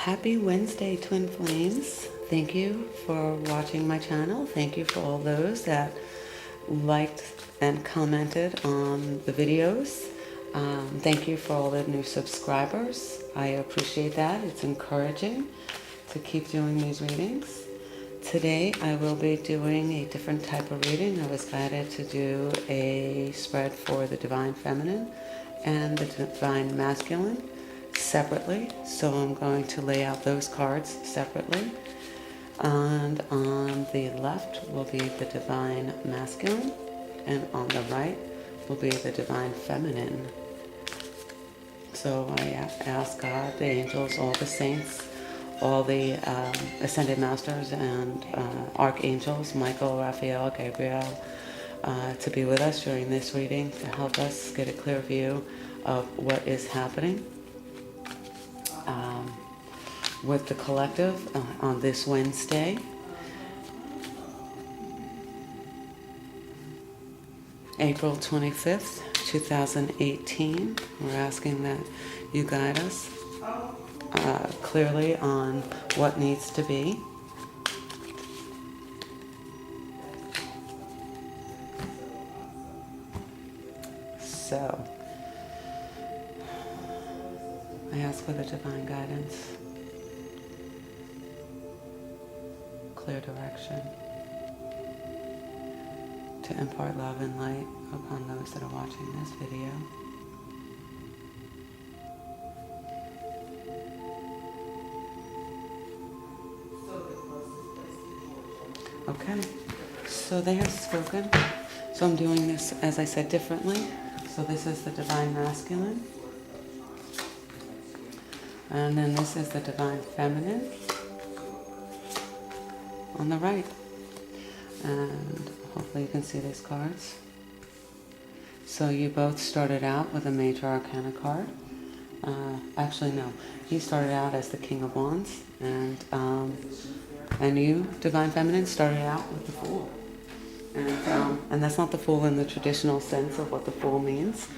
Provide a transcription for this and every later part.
Happy Wednesday, Twin Flames. Thank you for watching my channel. Thank you for all those that liked and commented on the videos. Thank you for all the new subscribers. I appreciate that. It's encouraging to keep doing these readings. Today I will be doing a different type of reading. I was guided to do a spread for the Divine Feminine and the Divine Masculine separately, so I'm going to lay out those cards separately, and on the left will be the Divine Masculine and on the right will be the Divine Feminine. So I ask God, the angels, all the saints, all the Ascended Masters and Archangels, Michael, Raphael, Gabriel, to be with us during this reading to help us get a clear view of what is happening with the collective on this Wednesday. April 25th, 2018. We're asking that you guide us clearly on what needs to be. So, I ask for the divine guidance, clear direction, to impart love and light upon those that are watching this video. Okay, so they have spoken. So I'm doing this, as I said, differently. So this is the Divine Masculine. And then this is the Divine Feminine on the right. And hopefully you can see these cards. So you both started out with a Major Arcana card. Actually, no. He started out as the King of Wands. And you, Divine Feminine, started out with the Fool. And that's not the Fool in the traditional sense of what the Fool means.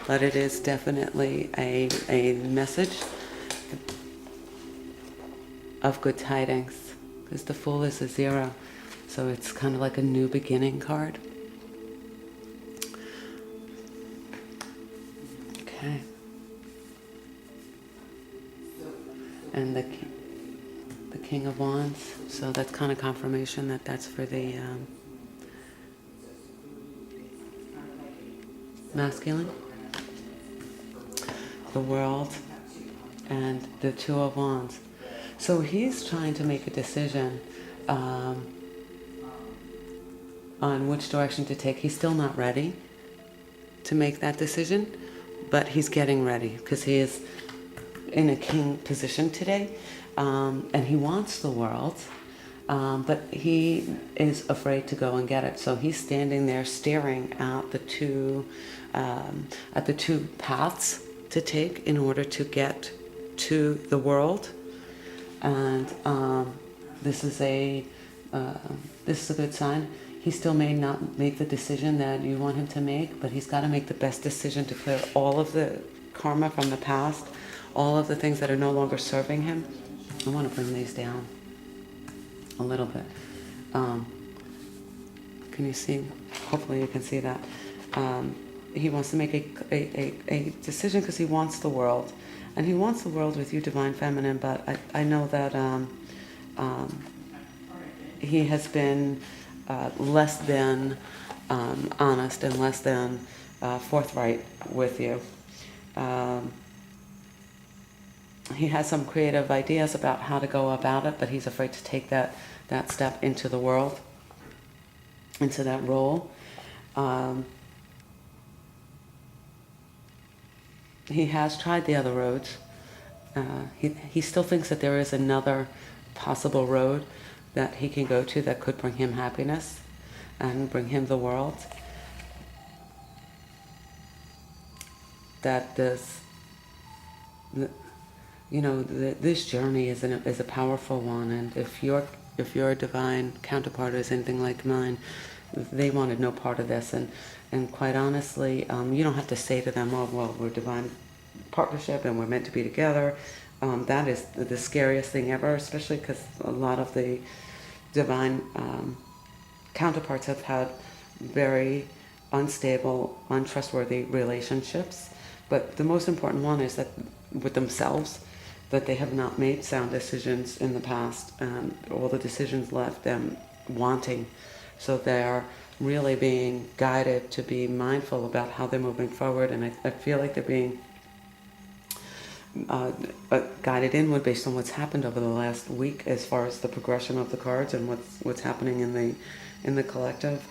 But it is definitely a message of good tidings, because the Fool is a 0, so it's kind of like a new beginning card. Okay. And the King of Wands, so that's kind of confirmation that that's for the masculine, the world, and the Two of Wands. So he's trying to make a decision on which direction to take. He's still not ready to make that decision, but he's getting ready because he is in a king position today, and he wants the world, but he is afraid to go and get it. So he's standing there staring at the two paths to take in order to get to the world. And this is a good sign. He still may not make the decision that you want him to make, but he's got to make the best decision to clear all of the karma from the past, all of the things that are no longer serving him. I want to bring these down a little bit. Can you see? Hopefully you can see that. He wants to make a decision because he wants the world. And he wants the world with you, Divine Feminine, but I know that he has been less than honest and less than forthright with you. He has some creative ideas about how to go about it, but he's afraid to take that step into the world, into that role. He has tried the other roads. He still thinks that there is another possible road that he can go to that could bring him happiness and bring him the world. That this journey is a powerful one, and if your divine counterpart is anything like mine, they wanted no part of this. And quite honestly, you don't have to say to them, oh, well, we're divine partnership and we're meant to be together. That is the scariest thing ever, especially because a lot of the divine counterparts have had very unstable, untrustworthy relationships. But the most important one is that with themselves, that they have not made sound decisions in the past, and all the decisions left them wanting. So they are really being guided to be mindful about how they're moving forward, and I feel like they're being guided inward based on what's happened over the last week as far as the progression of the cards and what's happening in the collective.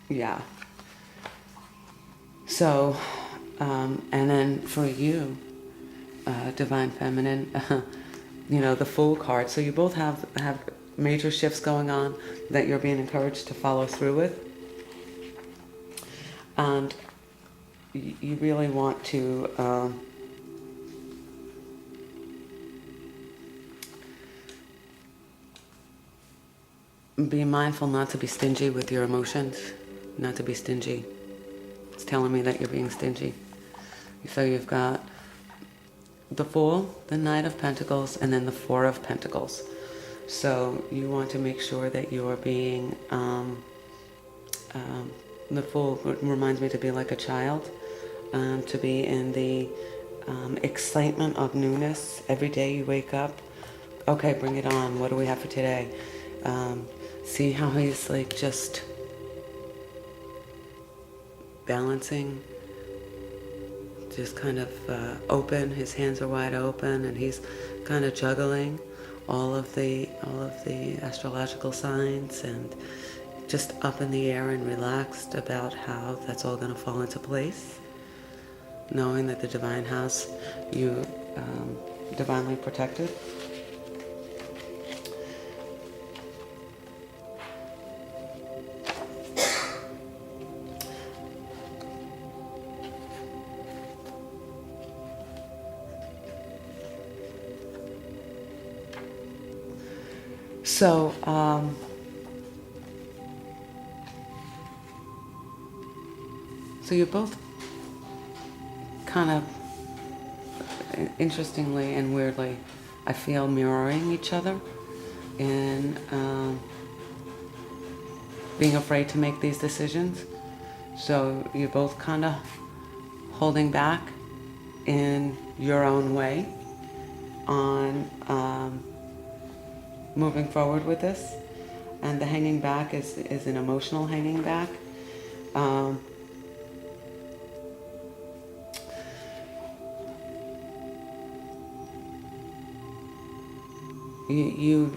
Yeah. So, and then for you, Divine Feminine, the Fool card. So you both have major shifts going on that you're being encouraged to follow through with. And you really want to be mindful not to be stingy with your emotions, not to be stingy. It's telling me that you're being stingy. So you've got the Fool, the Knight of Pentacles, and then the Four of Pentacles. So you want to make sure that you are being, the Fool reminds me to be like a child, to be in the excitement of newness. Every day you wake up, okay, bring it on. What do we have for today? See how he's like just balancing, just kind of open. His hands are wide open, and he's kind of juggling all of the astrological signs, and just up in the air and relaxed about how that's all going to fall into place, knowing that the divine has you divinely protected. So, so you're both kind of, interestingly and weirdly, I feel mirroring each other in being afraid to make these decisions. So you're both kind of holding back in your own way on moving forward with this. And the hanging back is an emotional hanging back. You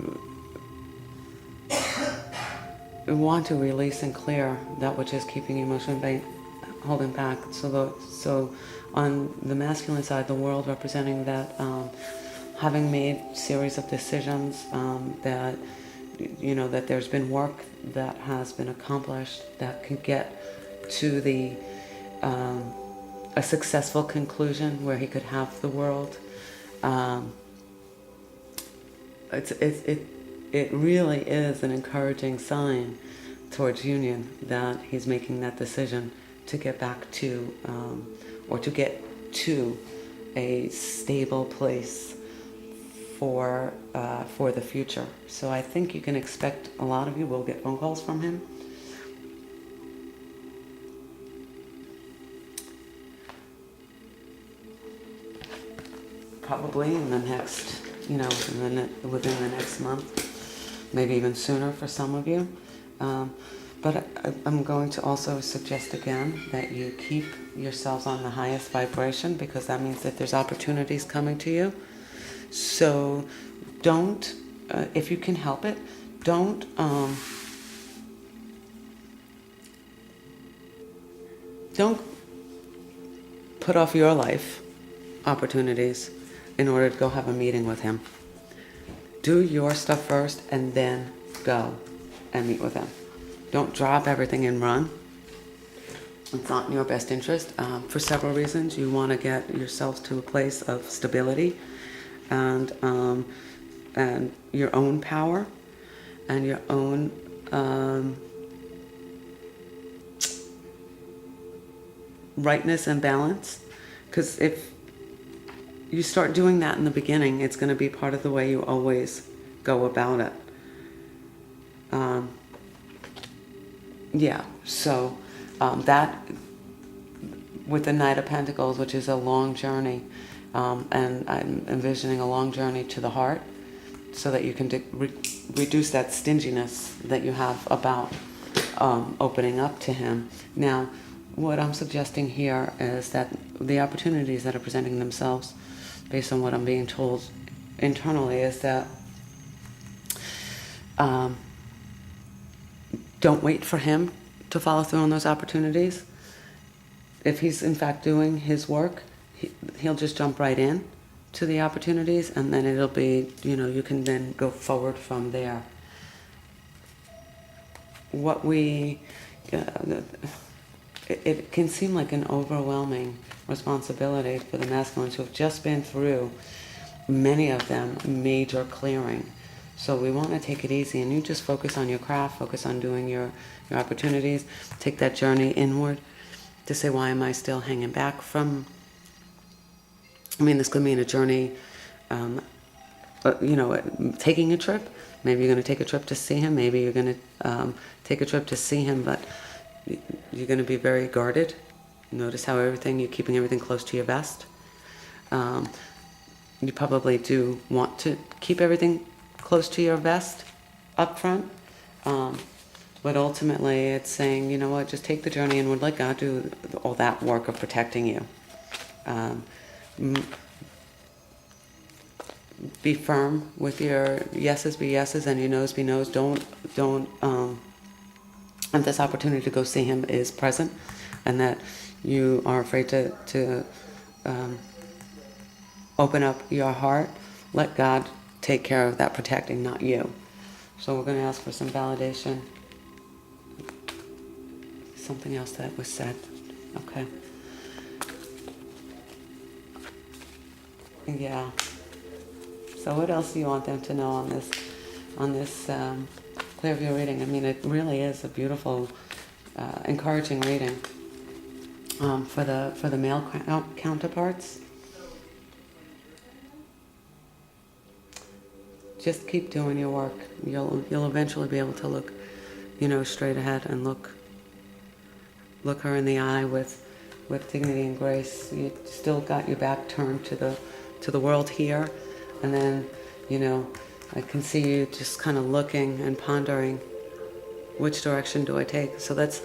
want to release and clear that which is keeping you emotionally holding back. So on the masculine side, the world representing that having made series of decisions, that that there's been work that has been accomplished that can get to the a successful conclusion where he could have the world. It really is an encouraging sign towards union that he's making that decision to get back to, or to get to a stable place for the future. So I think you can expect, a lot of you will get phone calls from him. Probably in the next, within the next month, maybe even sooner for some of you. But I'm going to also suggest again that you keep yourselves on the highest vibration, because that means that there's opportunities coming to you. So don't, if you can help it, don't put off your life opportunities in order to go have a meeting with him. Do your stuff first and then go and meet with him. Don't drop everything and run. It's not in your best interest for several reasons. You want to get yourselves to a place of stability and your own power and your own rightness and balance. Because if you start doing that in the beginning, it's going to be part of the way you always go about it. Yeah, so that with the Knight of Pentacles, which is a long journey, and I'm envisioning a long journey to the heart, so that you can reduce that stinginess that you have about opening up to him. Now, what I'm suggesting here is that the opportunities that are presenting themselves, based on what I'm being told internally, is that don't wait for him to follow through on those opportunities. If he's in fact doing his work, he'll just jump right in to the opportunities, and then it'll be, you can then go forward from there. It can seem like an overwhelming responsibility for the masculines who have just been through, many of them, major clearing. So we want to take it easy, and you just focus on your craft, focus on doing your opportunities, take that journey inward to say, why am I still hanging back from, this could mean a journey, taking a trip. Maybe you're going to take a trip to see him, maybe you're going to take a trip to see him, but you're going to be very guarded. Notice how you're keeping everything close to your vest. You probably do want to keep everything close to your vest up front, but ultimately it's saying, you know what, just take the journey and let God do all that work of protecting you. Be firm with your yeses be yeses and your noes be noes. Don't and this opportunity to go see him is present, and that you are afraid to open up your heart. Let God take care of that protecting, not you. So we're going to ask for some validation. Something else that was said. Okay. Yeah. So what else do you want them to know on this Clearview reading? It really is a beautiful, encouraging reading for the male counterparts. Just keep doing your work. You'll eventually be able to look, straight ahead and look her in the eye with dignity and grace. You still got your back turned to the world here, and then, I can see you just kind of looking and pondering, which direction do I take? So that's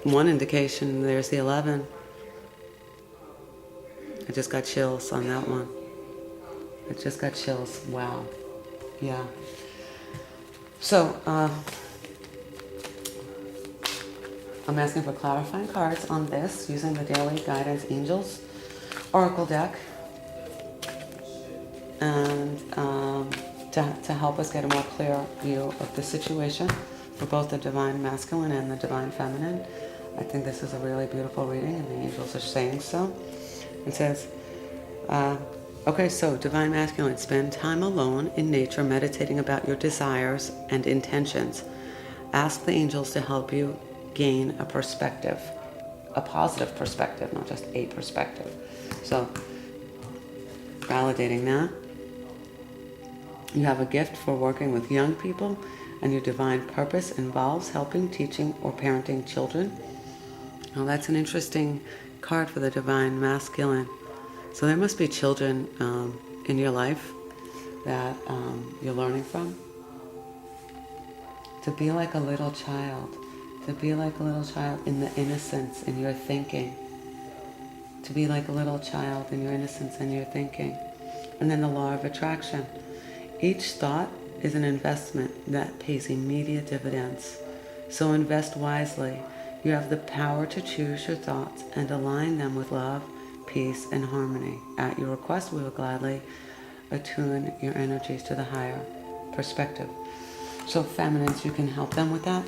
one indication. There's the 11. I just got chills on that one. I just got chills. Wow. Yeah. So, I'm asking for clarifying cards on this using the Daily Guidance Angels Oracle deck, and to help us get a more clear view of the situation for both the Divine Masculine and the Divine Feminine. I think this is a really beautiful reading, and the angels are saying so. It says, okay, so Divine Masculine, spend time alone in nature meditating about your desires and intentions. Ask the angels to help you gain a perspective, a positive perspective, not just a perspective. So, validating that. You have a gift for working with young people, and your divine purpose involves helping, teaching, or parenting children. Now, that's an interesting card for the Divine Masculine. So there must be children in your life that you're learning from. To be like a little child. To be like a little child in the innocence in your thinking. To be like a little child in your innocence in your thinking. And then the law of attraction. Each thought is an investment that pays immediate dividends. So invest wisely. You have the power to choose your thoughts and align them with love, peace, and harmony. At your request, we will gladly attune your energies to the higher perspective. So feminines, you can help them with that,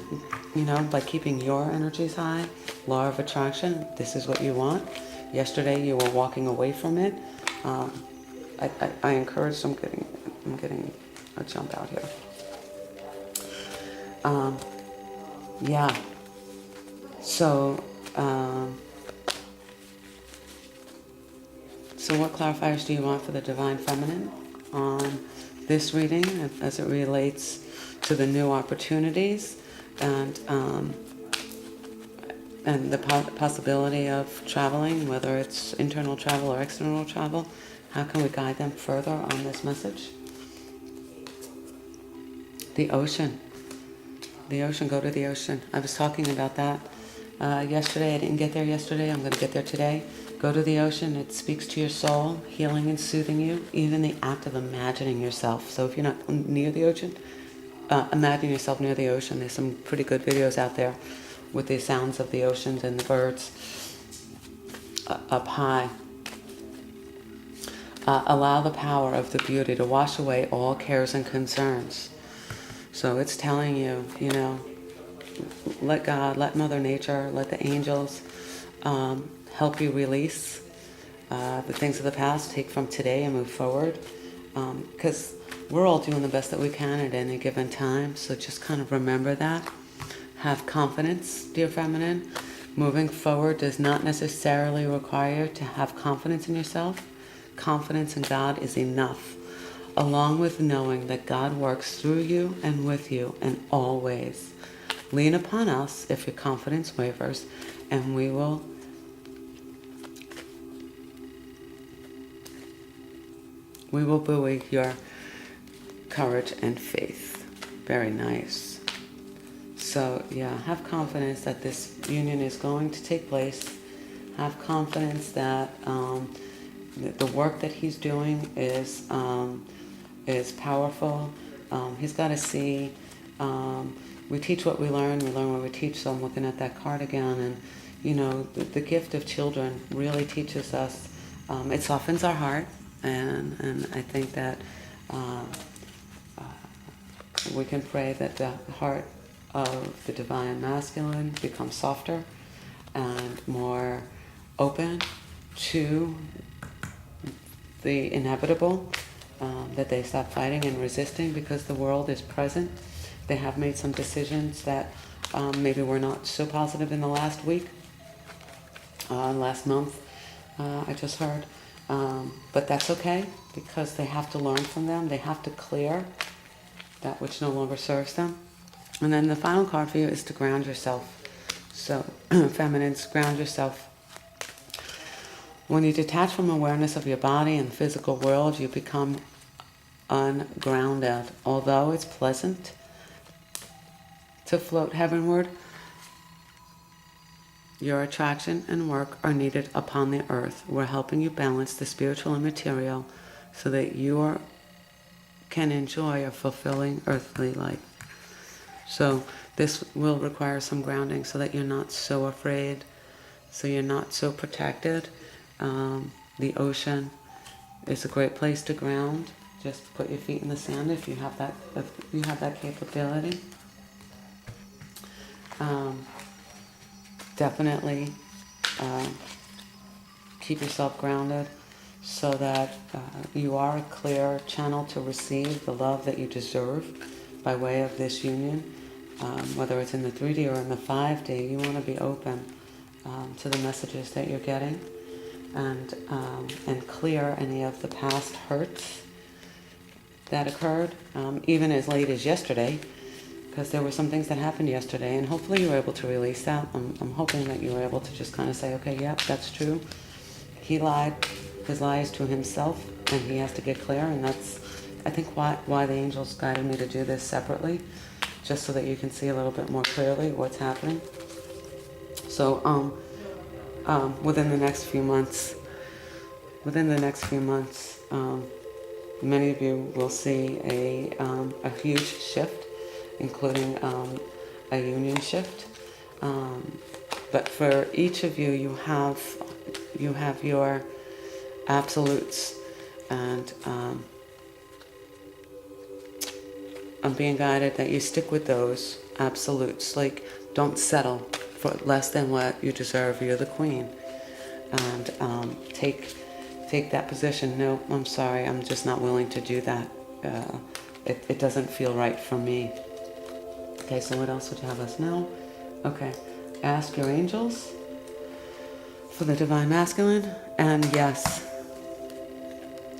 by keeping your energies high. Law of attraction, this is what you want. Yesterday you were walking away from it. I encourage, I'm getting a jump out here. Yeah. So, So what clarifiers do you want for the Divine Feminine on this reading as it relates to the new opportunities and the possibility of traveling, whether it's internal travel or external travel? How can we guide them further on this message? The ocean. The ocean, go to the ocean. I was talking about that yesterday. I didn't get there yesterday. I'm going to get there today. Go to the ocean. It speaks to your soul, healing and soothing you. Even the act of imagining yourself. So if you're not near the ocean, imagine yourself near the ocean. There's some pretty good videos out there with the sounds of the oceans and the birds up high. Allow the power of the beauty to wash away all cares and concerns. So it's telling you, you know, let God, let Mother Nature, let the angels help you release the things of the past, take from today and move forward. Because we're all doing the best that we can at any given time. So just kind of remember that. Have confidence, dear feminine. Moving forward does not necessarily require to have confidence in yourself. Confidence in God is enough, along with knowing that God works through you and with you in all ways. Lean upon us if your confidence wavers, and we will buoy your courage and faith. Very nice. So yeah, have confidence that this union is going to take place. Have confidence that the work that he's doing is powerful. He's got to see. We teach what we learn what we teach. So I'm looking at that card again, and you know, the gift of children really teaches us. It softens our heart, and I think that we can pray that the heart of the Divine Masculine becomes softer and more open to the inevitable, that they stop fighting and resisting because the world is present. They have made some decisions that maybe were not so positive in the last week, last month, I just heard. But that's okay, because they have to learn from them. They have to clear that which no longer serves them. And then the final card for you is to ground yourself. So, feminines, ground yourself. When you detach from awareness of your body and the physical world, you become ungrounded. Although it's pleasant to float heavenward, your attraction and work are needed upon the earth. We're helping you balance the spiritual and material so that you can enjoy a fulfilling earthly life. So this will require some grounding so that you're not so afraid, so you're not so protected. The ocean is a great place to ground. Just put your feet in the sand if you have that capability. Definitely keep yourself grounded so that you are a clear channel to receive the love that you deserve by way of this union. Whether it's in the 3D or in the 5D, you want to be open to the messages that you're getting, and clear any of the past hurts that occurred, even as late as yesterday, because there were some things that happened yesterday, and hopefully you were able to release that. I'm hoping that you were able to just kind of say, okay, yep, that's true. He lied his lies to himself, and he has to get clear, and that's, I think, why the angels guided me to do this separately, just so that you can see a little bit more clearly what's happening. So within the next few months, many of you will see a huge shift, including a union shift. But for each of you, you have your absolutes, and I'm being guided that you stick with those absolutes. Like, don't settle for less than what you deserve. You're the queen, and take that position. No, I'm sorry, I'm just not willing to do that. It doesn't feel right for me. Okay, so what else would you have us know? Okay, ask your angels for the Divine Masculine, and yes,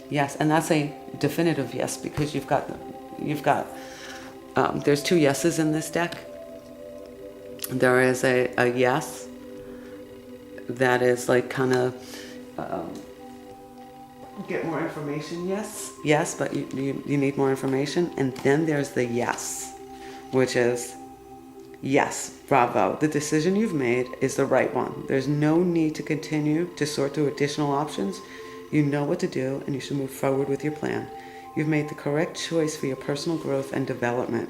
Yes, and that's a definitive yes, because there's two yeses in this deck. There is a yes that is like kind of get more information, yes, but you need more information. And then there's the yes, which is yes, bravo, the decision you've made is the right one. There's no need to continue to sort through additional options. You know what to do, and you should move forward with your plan. You've made the correct choice for your personal growth and development.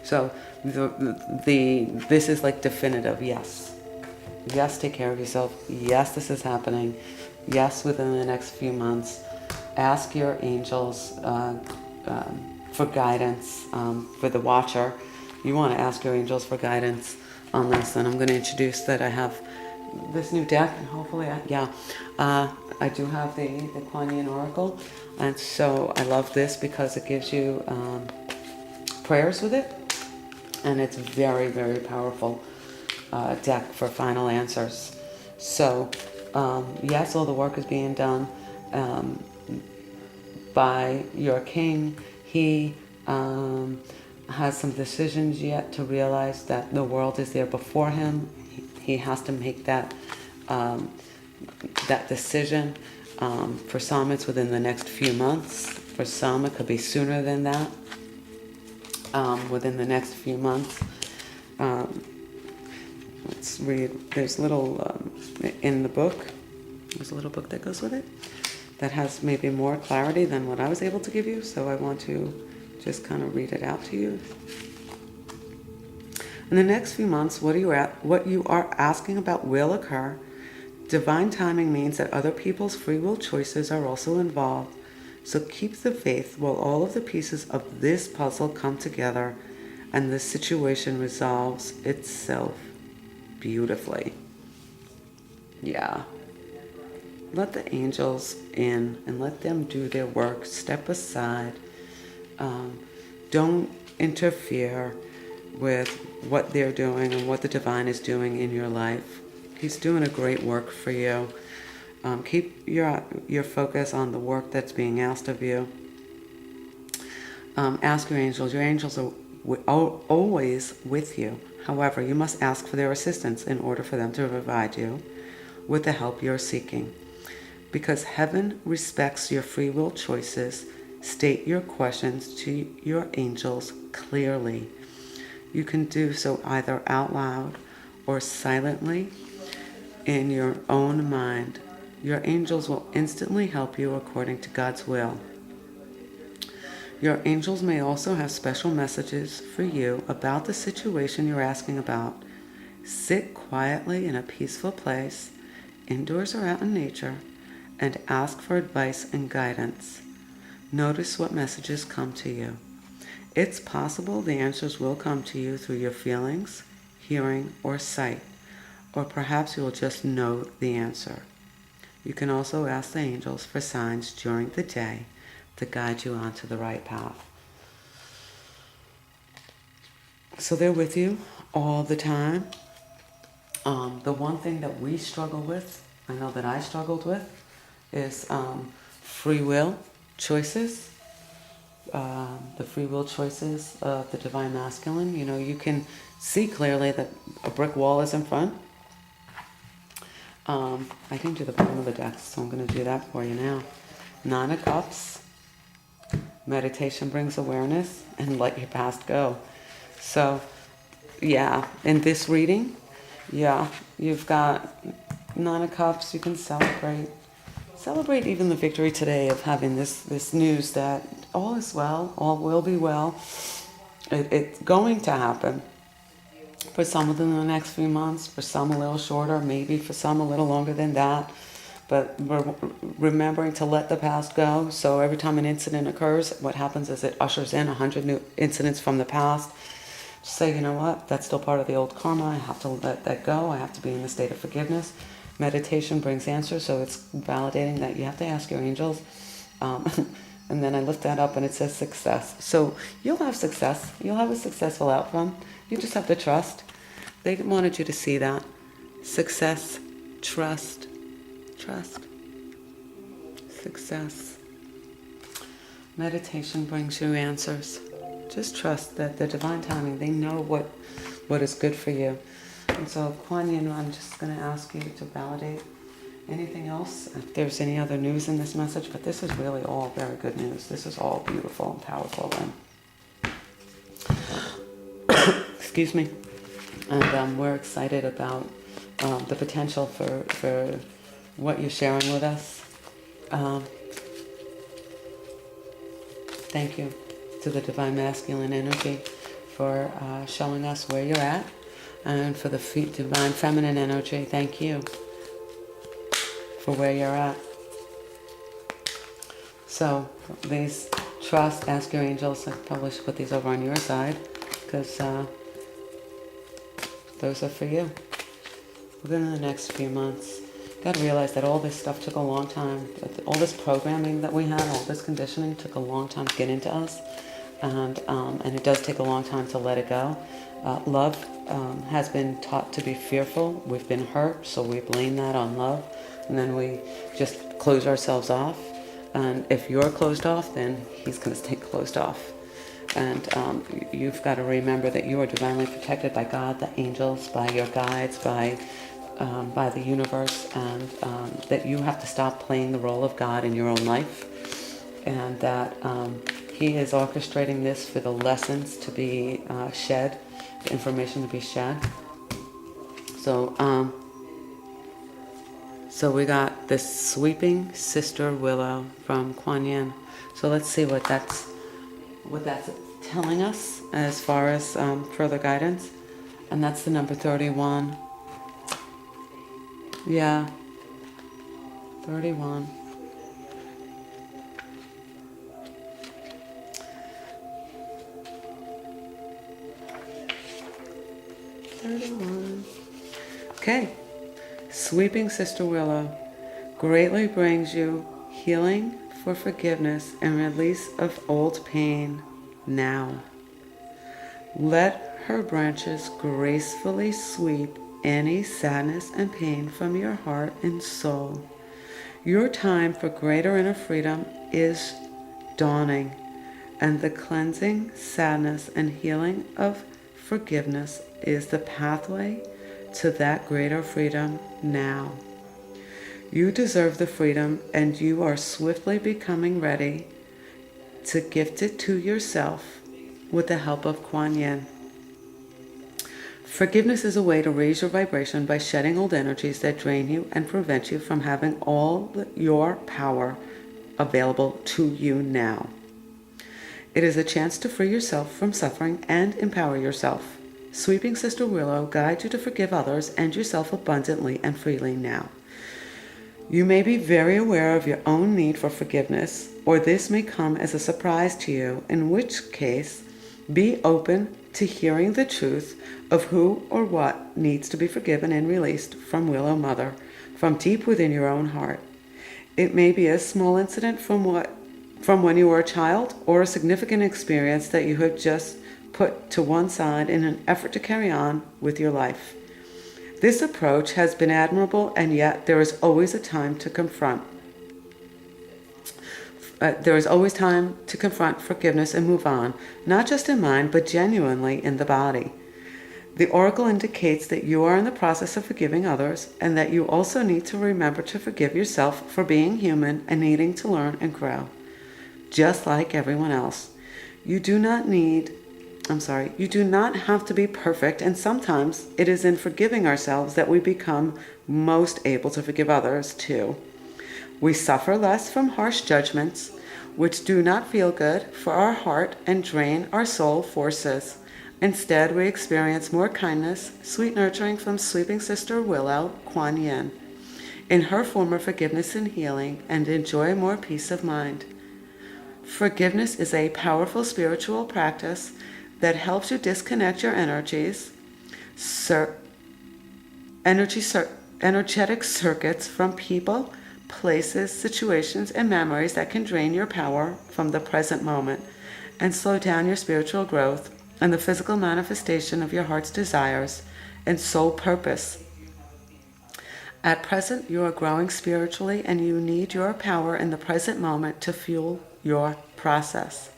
So this is like definitive yes. Yes, take care of yourself. Yes, this is happening. Yes, within the next few months. Ask your angels for guidance. For the watcher, you want to ask your angels for guidance on this. And I'm going to introduce that I have this new deck, and hopefully, I do have the Kuan Yin Oracle. And so I love this because it gives you prayers with it. And it's very, very powerful deck for final answers. So, yes, all the work is being done by your king. He has some decisions yet to realize that the world is there before him. He has to make that decision. For some, it's within the next few months. For some, it could be sooner than that. Within the next few months. Let's read. There's a little in the book. There's a little book that goes with it that has maybe more clarity than what I was able to give you. So I want to just kind of read it out to you. In the next few months, what you are asking about will occur. Divine timing means that other people's free will choices are also involved. So keep the faith while all of the pieces of this puzzle come together and the situation resolves itself beautifully. Yeah. Let the angels in and let them do their work. Step aside. Don't interfere with what they're doing and what the divine is doing in your life. He's doing a great work for you. Keep your focus on the work that's being asked of you. Ask your angels. Your angels are always with you. However, you must ask for their assistance in order for them to provide you with the help you're seeking. Because heaven respects your free will choices, state your questions to your angels clearly. You can do so either out loud or silently in your own mind. Your angels will instantly help you according to God's will. Your angels may also have special messages for you about the situation you're asking about. Sit quietly in a peaceful place, indoors or out in nature, and ask for advice and guidance. Notice what messages come to you. It's possible the answers will come to you through your feelings, hearing, or sight, or perhaps you'll just know the answer. You can also ask the angels for signs during the day to guide you onto the right path. So they're with you all the time. The one thing that we struggle with, I know that I struggled with, is free will choices. The free will choices of the Divine Masculine. You know, you can see clearly that a brick wall is in front. I didn't do the bottom of the deck, so I'm going to do that for you now. Nine of Cups. Meditation brings awareness, and let your past go. So, yeah, in this reading, yeah, you've got Nine of Cups. You can celebrate even the victory today of having this news that all is well, all will be well. It's going to happen. For some within the next few months, for some a little shorter, maybe for some a little longer than that. But we're remembering to let the past go. So every time an incident occurs, what happens is it ushers in 100 new incidents from the past. Say, you know what, that's still part of the old karma. I have to let that go. I have to be in the state of forgiveness. Meditation brings answers, so it's validating that you have to ask your angels. And then I lift that up and it says success. So you'll have success. You'll have a successful outcome. You just have to trust. They wanted you to see that. Success, trust, success. Meditation brings you answers. Just trust that the divine timing, they know what is good for you. And so, Kuan Yin, I'm just going to ask you to validate anything else, if there's any other news in this message, but this is really all very good news. This is all beautiful and powerful, and excuse me. And we're excited about the potential for what you're sharing with us. Thank you to the Divine Masculine Energy for showing us where you're at, and for the Divine Feminine Energy, thank you for where you're at. So these trust, ask your angels, I've published, put these over on your side, because those are for you. Within the next few months, you got to realize that all this stuff took a long time. All this programming that we had, all this conditioning took a long time to get into us, and it does take a long time to let it go. Love has been taught to be fearful. We've been hurt, so we blame that on love, and then we just close ourselves off. And if you're closed off, then he's going to stay closed off. And you've got to remember that you are divinely protected by God, the angels, by your guides, by the universe, and that you have to stop playing the role of God in your own life, and that He is orchestrating this for the lessons to be shed, the information to be shed. So we got this sweeping sister willow from Kuan Yin. So let's see what that's telling us as far as further guidance. And that's the number 31. Yeah, 31. Okay. Sweeping Sister Willow greatly brings you healing for forgiveness and release of old pain now. Let her branches gracefully sweep any sadness and pain from your heart and soul. Your time for greater inner freedom is dawning, and the cleansing, sadness, and healing of forgiveness is the pathway to that greater freedom now. You deserve the freedom, and you are swiftly becoming ready to gift it to yourself with the help of Kuan Yin. Forgiveness is a way to raise your vibration by shedding old energies that drain you and prevent you from having all your power available to you now. It is a chance to free yourself from suffering and empower yourself. Sweeping Sister Willow guides you to forgive others and yourself abundantly and freely now. You may be very aware of your own need for forgiveness, or this may come as a surprise to you, in which case, be open to hearing the truth of who or what needs to be forgiven and released from Willow Mother, from deep within your own heart. It may be a small incident from when you were a child, or a significant experience that you have just put to one side in an effort to carry on with your life. This approach has been admirable, and yet there is always a time to confront. There is always time to confront forgiveness and move on, not just in mind, but genuinely in the body. The oracle indicates that you are in the process of forgiving others, and that you also need to remember to forgive yourself for being human and needing to learn and grow, just like everyone else. You do not have to be perfect, and sometimes it is in forgiving ourselves that we become most able to forgive others too. We suffer less from harsh judgments, which do not feel good for our heart and drain our soul forces. Instead, we experience more kindness, sweet nurturing from Sweeping Sister Willow, Kuan Yin, in her form of forgiveness and healing, and enjoy more peace of mind. Forgiveness is a powerful spiritual practice that helps you disconnect your energetic circuits from people, places, situations, and memories that can drain your power from the present moment and slow down your spiritual growth and the physical manifestation of your heart's desires and soul purpose. At present, you are growing spiritually and you need your power in the present moment to fuel your process.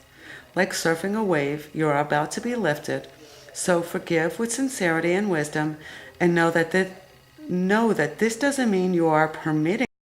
Like surfing a wave, you are about to be lifted, so forgive with sincerity and wisdom, and know that this doesn't mean you are permitting